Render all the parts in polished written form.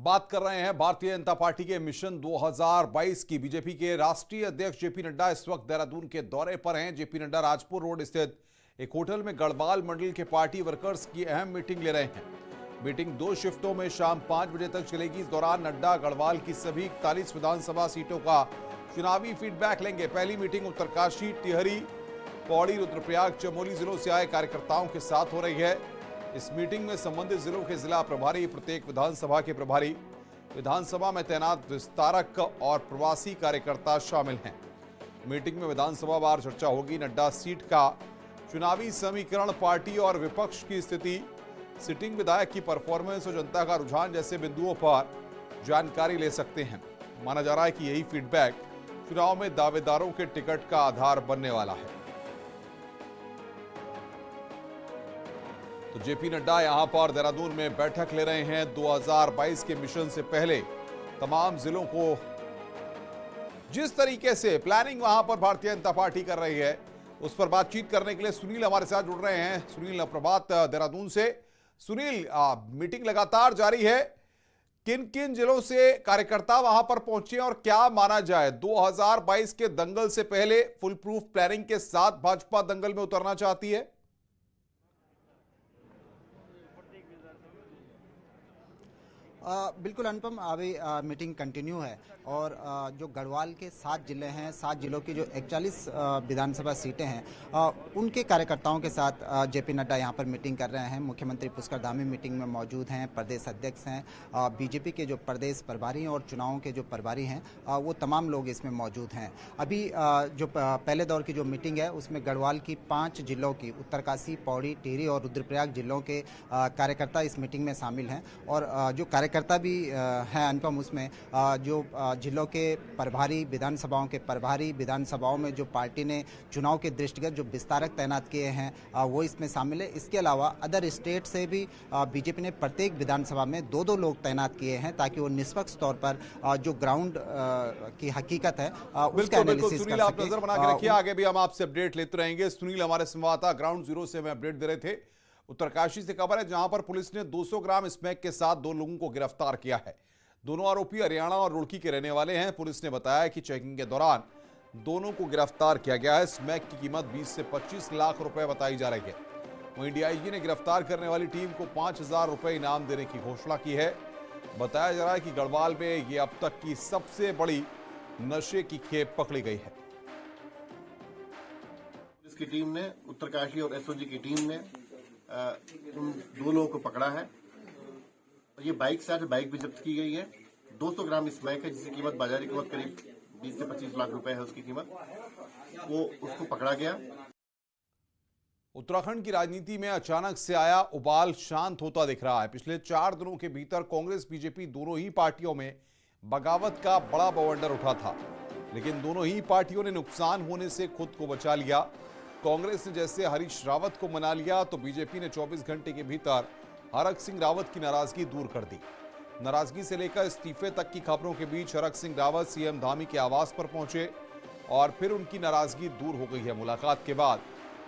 बात कर रहे हैं भारतीय जनता पार्टी के मिशन 2022 की। बीजेपी के राष्ट्रीय अध्यक्ष जेपी नड्डा इस वक्त देहरादून के दौरे पर हैं। जेपी नड्डा राजपुर रोड स्थित एक होटल में गढ़वाल मंडल के पार्टी वर्कर्स की अहम मीटिंग ले रहे हैं। मीटिंग 2 शिफ्टों में शाम 5 बजे तक चलेगी। इस दौरान नड्डा गढ़वाल की सभी 41 विधानसभा सीटों का चुनावी फीडबैक लेंगे। पहली मीटिंग उत्तरकाशी, टिहरी, पौड़ी, रुद्रप्रयाग, चमोली जिलों से आए कार्यकर्ताओं के साथ हो रही है। इस मीटिंग में संबंधित जिलों के जिला प्रभारी, प्रत्येक विधानसभा के प्रभारी, विधानसभा में तैनात विस्तारक और प्रवासी कार्यकर्ता शामिल हैं। मीटिंग में विधानसभा वार चर्चा होगी। नड्डा सीट का चुनावी समीकरण, पार्टी और विपक्ष की स्थिति, सिटिंग विधायक की परफॉर्मेंस और जनता का रुझान जैसे बिंदुओं पर जानकारी ले सकते हैं। माना जा रहा है कि यही फीडबैक चुनाव में दावेदारों के टिकट का आधार बनने वाला है। तो जेपी नड्डा यहां पर देहरादून में बैठक ले रहे हैं। 2022 के मिशन से पहले तमाम जिलों को जिस तरीके से प्लानिंग वहां पर भारतीय जनता पार्टी कर रही है, उस पर बातचीत करने के लिए सुनील हमारे साथ जुड़ रहे हैं। सुनील, प्रभात देहरादून से। सुनील, मीटिंग लगातार जारी है। किन किन जिलों से कार्यकर्ता वहां पर पहुंचे और क्या माना जाए 2022 के दंगल से पहले फुल प्रूफ प्लानिंग के साथ भाजपा दंगल में उतरना चाहती है? बिल्कुल अनुपम, अभी मीटिंग कंटिन्यू है और जो गढ़वाल के 7 जिले हैं, 7 जिलों की जो 41 विधानसभा सीटें हैं, उनके कार्यकर्ताओं के साथ जेपी नड्डा यहां पर मीटिंग कर रहे हैं। मुख्यमंत्री पुष्कर धामी मीटिंग में मौजूद हैं, प्रदेश अध्यक्ष हैं, बीजेपी के जो प्रदेश प्रभारी हैं और चुनावों के जो प्रभारी हैं, वो तमाम लोग इसमें मौजूद हैं। अभी जो पहले दौर की जो मीटिंग है उसमें गढ़वाल की 5 जिलों की, उत्तरकाशी, पौड़ी, टिहरी और रुद्रप्रयाग जिलों के कार्यकर्ता इस मीटिंग में शामिल हैं। और जो कार्यकर्ता भी हैं अनुपम, उसमें जो जिलों के प्रभारी, विधानसभाओं के प्रभारी, विधानसभाओं में जो पार्टी ने चुनाव के दृष्टिगत जो विस्तारक तैनात किए हैं, वो इसमें शामिल है। इसके अलावा अदर स्टेट से भी बीजेपी ने प्रत्येक विधानसभा में 2-2 लोग तैनात किए हैं ताकि वो निष्पक्ष तौर पर जो ग्राउंड की हकीकत है उसका एनालिसिस कर सके। आप नजर बना के रखिए, आगे भी हम आपसे अपडेट लेते रहेंगे। सुनील हमारे संवाददाता ग्राउंड जीरो से हमें अपडेट दे रहे थे। उत्तरकाशी से खबर है जहां पर पुलिस ने 200 ग्राम स्मैक के साथ 2 लोगों को गिरफ्तार किया है। दोनों आरोपी हरियाणा और रुड़की के रहने वाले हैं। पुलिस ने बताया कि चेकिंग के दौरान दोनों को गिरफ्तार किया गया है। स्मैक की कीमत 20 से 25 लाख रुपए बताई जा रही है। वहीं डीआईजी ने गिरफ्तार करने वाली टीम को 5000 रुपए इनाम देने की घोषणा की है। बताया जा रहा है कि गढ़वाल में ये अब तक की सबसे बड़ी नशे की खेप पकड़ी गई है। पुलिस की टीम ने, उत्तरकाशी और एसओजी की टीम ने उन 2 लोगों को पकड़ा है और ये बाइक भी जब्त की गई है। 200 ग्राम स्मैक है जिसकी कीमत, बाजारी कीमत करीब 20 से 25 लाख रुपए है उसकी कीमत। वो उसको पकड़ा गया। उत्तराखंड की राजनीति में अचानक से आया उबाल शांत होता दिख रहा है। पिछले 4 दिनों के भीतर कांग्रेस बीजेपी दोनों ही पार्टियों में बगावत का बड़ा बवंडर उठा था, लेकिन दोनों ही पार्टियों ने नुकसान होने से खुद को बचा लिया। कांग्रेस ने जैसे हरीश रावत को मना लिया तो बीजेपी ने 24 घंटे के भीतर हरक सिंह रावत की नाराजगी दूर कर दी। नाराजगी से लेकर इस्तीफे तक की खबरों के बीच हरक सिंह रावत सीएम धामी के आवास पर पहुंचे और फिर उनकी नाराजगी दूर हो गई है। मुलाकात के बाद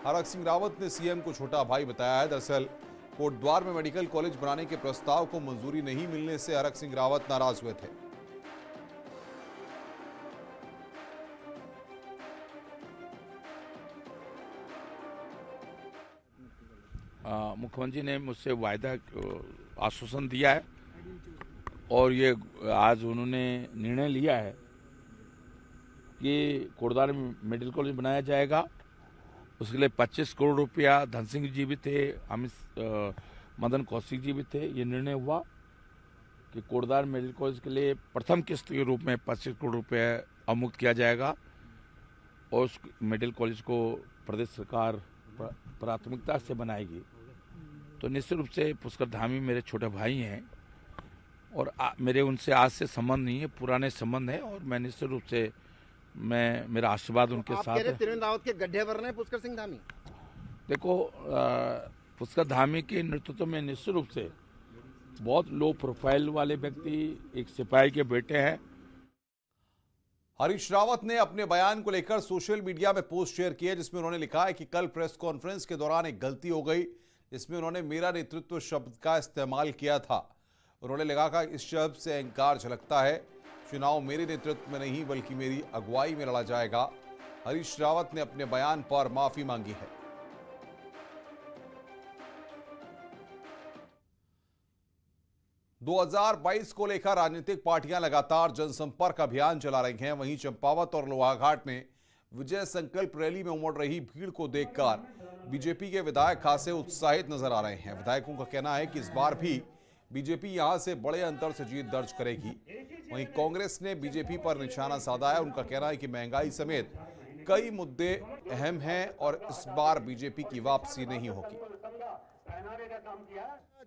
हरक सिंह रावत ने सीएम को छोटा भाई बताया है। दरअसल कोटद्वार में मेडिकल कॉलेज बनाने के प्रस्ताव को मंजूरी नहीं मिलने से हरक सिंह रावत नाराज हुए थे। मुख्यमंत्री ने मुझसे वायदा आश्वासन दिया है और ये आज उन्होंने निर्णय लिया है कि कोटद्वार में मेडिकल कॉलेज बनाया जाएगा। उसके लिए 25 करोड़ रुपया धन सिंह जी भी थे, मदन कौशिक जी भी थे। ये निर्णय हुआ कि कोटद्वार मेडिकल कॉलेज के लिए प्रथम किस्त के रूप में 25 करोड़ रुपया अवमुक्त किया जाएगा और उस मेडिकल कॉलेज को प्रदेश सरकार प्राथमिकता से बनाएगी। तो निश्चित रूप से पुष्कर धामी मेरे छोटे भाई हैं और मेरे उनसे आज से संबंध नहीं है, पुराने संबंध है और मैं निश्चित रूप से मेरा आशीर्वाद उनके साथ है। त्रिवेंद्र रावत के गड्ढे भर रहे हैं पुष्कर सिंह धामी। देखो, पुष्कर धामी के नेतृत्व में निश्चित रूप से बहुत लो प्रोफाइल वाले व्यक्ति, एक सिपाही के बेटे हैं। हरीश रावत ने अपने बयान को लेकर सोशल मीडिया में पोस्ट शेयर की है जिसमें उन्होंने लिखा है कि कल प्रेस कॉन्फ्रेंस के दौरान एक गलती हो गई जिसमें उन्होंने मेरा नेतृत्व शब्द का इस्तेमाल किया था। उन्होंने लगा कि इस शब्द से अहंकार झलकता है। चुनाव मेरे नेतृत्व में नहीं बल्कि मेरी अगुवाई में लड़ा जाएगा। हरीश रावत ने अपने बयान पर माफी मांगी है। दो 2022 को लेकर राजनीतिक पार्टियां लगातार जनसंपर्क अभियान चला रही हैं। वहीं चंपावत और लोहाघाट में विजय संकल्प रैली में उमड़ रही भीड़ को देखकर बीजेपी के विधायक खासे उत्साहित नजर आ रहे हैं। विधायकों का कहना है कि इस बार भी बीजेपी यहां से बड़े अंतर से जीत दर्ज करेगी। वहीं कांग्रेस ने बीजेपी पर निशाना साधा है। उनका कहना है कि महंगाई समेत कई मुद्दे अहम हैं और इस बार बीजेपी की वापसी नहीं होगी।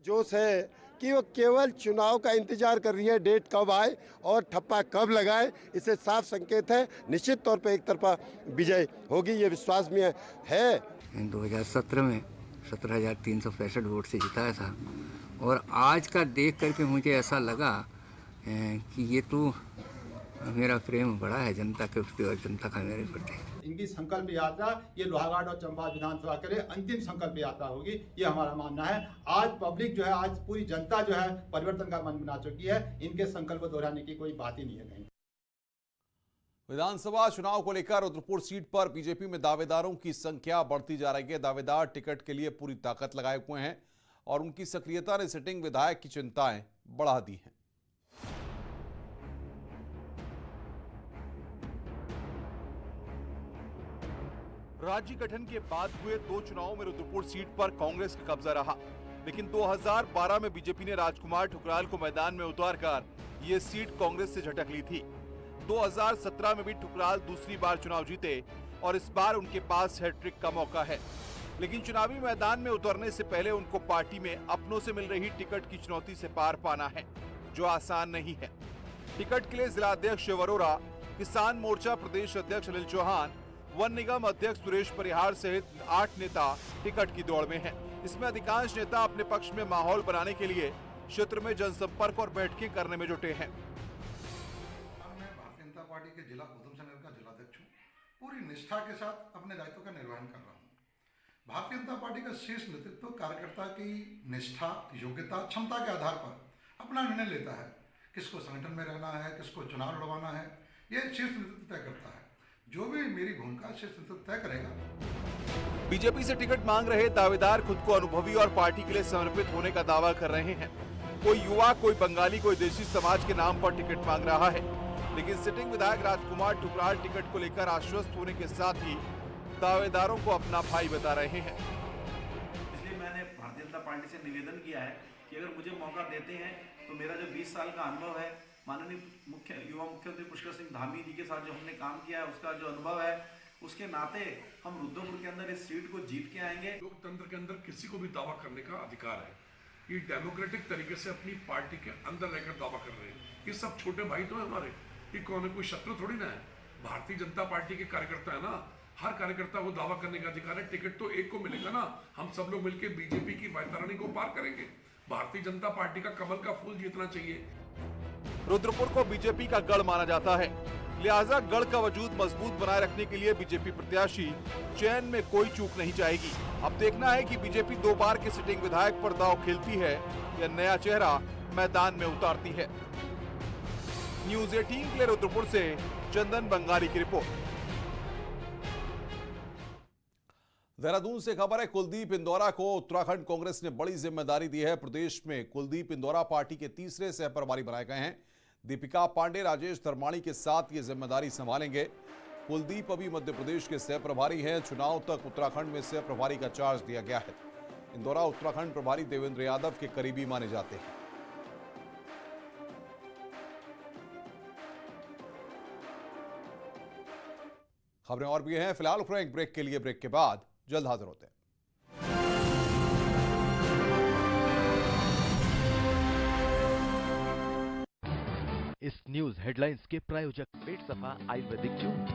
जोश है कि वो केवल चुनाव का इंतजार कर रही है, डेट कब आए और ठप्पा कब लगाए। इससे साफ संकेत है निश्चित तौर पे एक तरफा विजय होगी, ये विश्वास में है। 2017 में 17,365 वोट से जिताया था और आज का देख करके मुझे ऐसा लगा कि ये तो मेरा प्रेम बड़ा है जनता के प्रति और जनता का मेरे प्रति। इनकी संकल्प यात्रा ये लोहाघाट और चंबा विधानसभा के लिए अंतिम संकल्प यात्रा होगी, ये हमारा मानना है। आज पब्लिक जो है, आज पूरी जनता जो है परिवर्तन का मन बना चुकी है। इनके संकल्प दोहराने की कोई बात ही नहीं है कहीं। विधानसभा चुनाव को लेकर रुद्रपुर सीट पर बीजेपी में दावेदारों की संख्या बढ़ती जा रही है। दावेदार टिकट के लिए पूरी ताकत लगाए हुए हैं और उनकी सक्रियता ने सिटिंग विधायक की चिंताएं बढ़ा दी हैं। राज्य गठन के बाद हुए 2 चुनावों में रुद्रपुर सीट पर कांग्रेस का कब्जा रहा, लेकिन 2012 में बीजेपी ने राजकुमार ठुकराल को मैदान में उतारकर ये सीट कांग्रेस से झटक ली थी। 2017 में भी ठुकराल दूसरी बार चुनाव जीते और इस बार उनके पास हैट्रिक का मौका है, लेकिन चुनावी मैदान में उतरने से पहले उनको पार्टी में अपनों से मिल रही टिकट की चुनौती से पार पाना है, जो आसान नहीं है। टिकट के लिए जिला अध्यक्ष शिव अरोरा, किसान मोर्चा प्रदेश अध्यक्ष अनिल चौहान, वन निगम अध्यक्ष सुरेश परिहार सहित 8 नेता टिकट की दौड़ में हैं। इसमें अधिकांश नेता अपने पक्ष में माहौल बनाने के लिए क्षेत्र में जनसंपर्क और बैठकें करने में जुटे हैं। मैं भारतीय जनता पार्टी के जिला उधमसिंह नगर का जिलाध्यक्ष हूँ। पूरी निष्ठा के साथ अपने दायित्व का निर्वहन कर रहा हूँ। भारतीय जनता पार्टी का शीर्ष नेतृत्व कार्यकर्ता की निष्ठा, योग्यता, क्षमता के आधार पर अपना निर्णय लेता है। किसको संगठन में रहना है, किसको चुनाव लड़वाना है, ये शीर्ष नेतृत्व तय करता है। जो भी मेरी भूमिका शीर्ष नेतृत्व तय करेगा। बीजेपी से टिकट मांग रहे दावेदार खुद को अनुभवी और पार्टी के लिए समर्पित होने का दावा कर रहे हैं। कोई युवा, कोई बंगाली, कोई देशी समाज के नाम पर टिकट मांग रहा है, लेकिन सिटिंग विधायक राजकुमार ठुकराल टिकट को लेकर आश्वस्त होने के साथ ही दावेदारों को अपना भाई बता रहे हैं। इसलिए मैंने भारतीय जनता पार्टी से निवेदन किया है कि अगर मुझे मौका देते हैं तो मेरा जो 20 साल का अनुभव है, माननीय युवा मुख्यमंत्री पुष्कर सिंह धामी जी के साथ जो हमने काम किया है, उसका जो अनुभव है, उसके नाते हम रुद्रपुर के अंदर इस सीट को जीत के आएंगे। लोकतंत्र के अंदर किसी को भी दावा करने का अधिकार है। ये डेमोक्रेटिक तरीके से अपनी पार्टी के अंदर रहकर दावा कर रहे हैं। ये सब छोटे भाई तो है हमारे, ये कौन है, कोई शत्रु थोड़ी ना है। भारतीय जनता पार्टी के कार्यकर्ता है ना, हर कार्यकर्ता को दावा करने का अधिकार है। टिकट तो एक को मिलेगा ना, हम सब लोग मिलकर बीजेपी की वैतरणी को पार करेंगे। भारतीय जनता पार्टी का कमल का फूल जीतना चाहिए। रुद्रपुर को बीजेपी का गढ़ माना जाता है, लिहाजा गढ़ का वजूद मजबूत बनाए रखने के लिए बीजेपी प्रत्याशी चयन में कोई चूक नहीं चाहेगी। अब देखना है कि बीजेपी 2 बार के सिटिंग विधायक पर दांव खेलती है या नया चेहरा मैदान में उतारती है। न्यूज़ 18 के लिए रुद्रपुर से चंदन बंगाली की रिपोर्ट। देहरादून से खबर है, कुलदीप इंदौरा को उत्तराखंड कांग्रेस ने बड़ी जिम्मेदारी दी है। प्रदेश में कुलदीप इंदौरा पार्टी के तीसरे सहप्रभारी बनाए गए हैं। दीपिका पांडे राजेश धर्माणी के साथ ये जिम्मेदारी संभालेंगे। कुलदीप अभी मध्य प्रदेश के सहप्रभारी हैं। चुनाव तक उत्तराखंड में सहप्रभारी का चार्ज दिया गया है। इंदौरा उत्तराखंड प्रभारी देवेंद्र यादव के करीबी माने जाते हैं। खबरें और भी हैं, फिलहाल एक ब्रेक के लिए। ब्रेक के बाद जल्द हाजिर होते हैं। इस न्यूज हेडलाइंस के प्रायोजक पेट सफा आयुर्वेदिक जूस।